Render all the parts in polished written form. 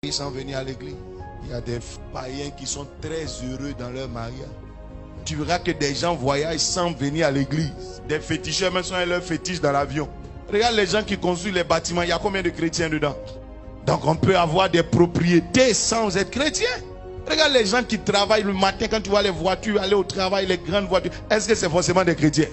Ils sont venus à l'église. Il y a des païens qui sont très heureux dans leur mariage. Tu verras que des gens voyagent sans venir à l'église. Des féticheurs même sont à leur fétiche dans l'avion. Regarde les gens qui construisent les bâtiments. Il y a combien de chrétiens dedans? Donc on peut avoir des propriétés sans être chrétien. Regarde les gens qui travaillent le matin, quand tu vois les voitures aller au travail, les grandes voitures. Est-ce que c'est forcément des chrétiens?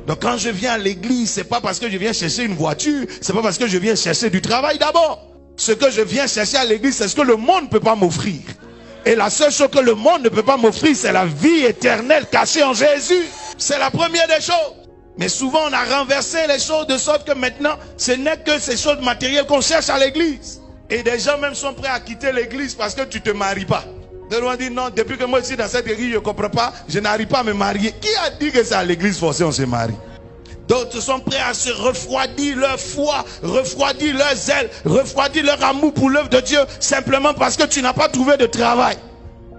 Donc quand je viens à l'église, c'est pas parce que je viens chercher une voiture, c'est pas parce que je viens chercher du travail d'abord. Ce que je viens chercher à l'église, c'est ce que le monde ne peut pas m'offrir. Et la seule chose que le monde ne peut pas m'offrir, c'est la vie éternelle cachée en Jésus. C'est la première des choses. Mais souvent, on a renversé les choses de sorte que maintenant, ce n'est que ces choses matérielles qu'on cherche à l'église. Et des gens même sont prêts à quitter l'église parce que tu ne te maries pas. Des gens disent non, depuis que moi je suis dans cette église, je ne comprends pas, je n'arrive pas à me marier. Qui a dit que c'est à l'église forcée on se marie? D'autres sont prêts à se refroidir leur foi, refroidir leur zèle, refroidir leur amour pour l'œuvre de Dieu, simplement parce que tu n'as pas trouvé de travail.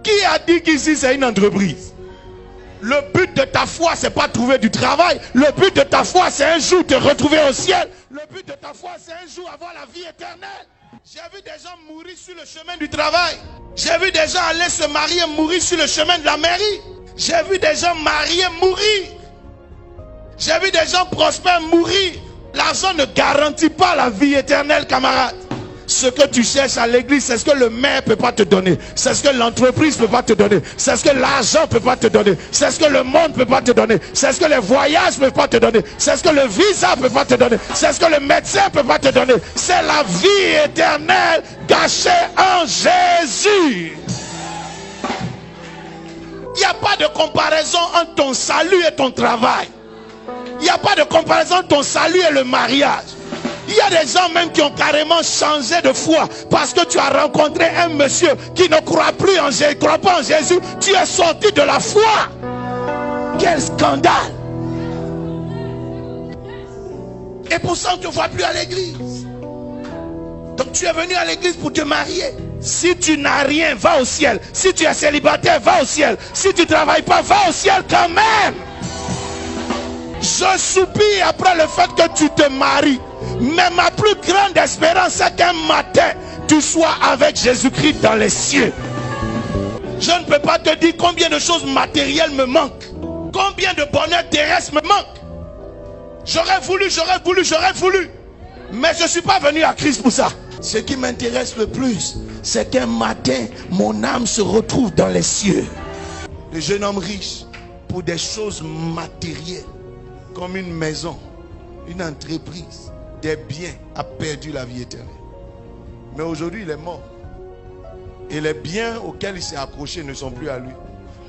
Qui a dit qu'ici c'est une entreprise? Le but de ta foi, c'est pas trouver du travail. Le but de ta foi, c'est un jour te retrouver au ciel. Le but de ta foi, c'est un jour avoir la vie éternelle. J'ai vu des gens mourir sur le chemin du travail. J'ai vu des gens aller se marier, mourir sur le chemin de la mairie. J'ai vu des gens mariés mourir. J'ai vu des gens prospères mourir. L'argent ne garantit pas la vie éternelle, camarade. Ce que tu cherches à l'église, c'est ce que le maire ne peut pas te donner. C'est ce que l'entreprise ne peut pas te donner. C'est ce que l'argent ne peut pas te donner. C'est ce que le monde ne peut pas te donner. C'est ce que les voyages ne peuvent pas te donner. C'est ce que le visa ne peut pas te donner. C'est ce que le médecin ne peut pas te donner. C'est la vie éternelle cachée en Jésus. Il n'y a pas de comparaison entre ton salut et ton travail. Il n'y a pas de comparaison entre ton salut et le mariage. Il y a des gens même qui ont carrément changé de foi parce que tu as rencontré un monsieur qui ne croit plus en Jésus, croit pas en Jésus. Tu es sorti de la foi. Quel scandale! Et pour ça on ne te voit plus à l'église. Donc tu es venu à l'église pour te marier. Si tu n'as rien, va au ciel. Si tu es célibataire, va au ciel. Si tu ne travailles pas, va au ciel quand même. Je soupire après le fait que tu te maries. Mais ma plus grande espérance, c'est qu'un matin, tu sois avec Jésus-Christ dans les cieux. Je ne peux pas te dire combien de choses matérielles me manquent. Combien de bonheur terrestre me manque. J'aurais voulu. Mais je ne suis pas venu à Christ pour ça. Ce qui m'intéresse le plus, c'est qu'un matin, mon âme se retrouve dans les cieux. Le jeune homme riche, pour des choses matérielles, comme une maison, une entreprise, des biens, a perdu la vie éternelle. Mais aujourd'hui, il est mort. Et les biens auxquels il s'est accroché ne sont plus à lui.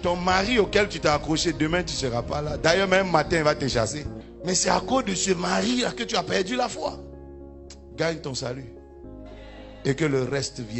Ton mari auquel tu t'es accroché, demain tu ne seras pas là. D'ailleurs, même matin, il va te chasser. Mais c'est à cause de ce mari-là que tu as perdu la foi. Gagne ton salut. Et que le reste vienne.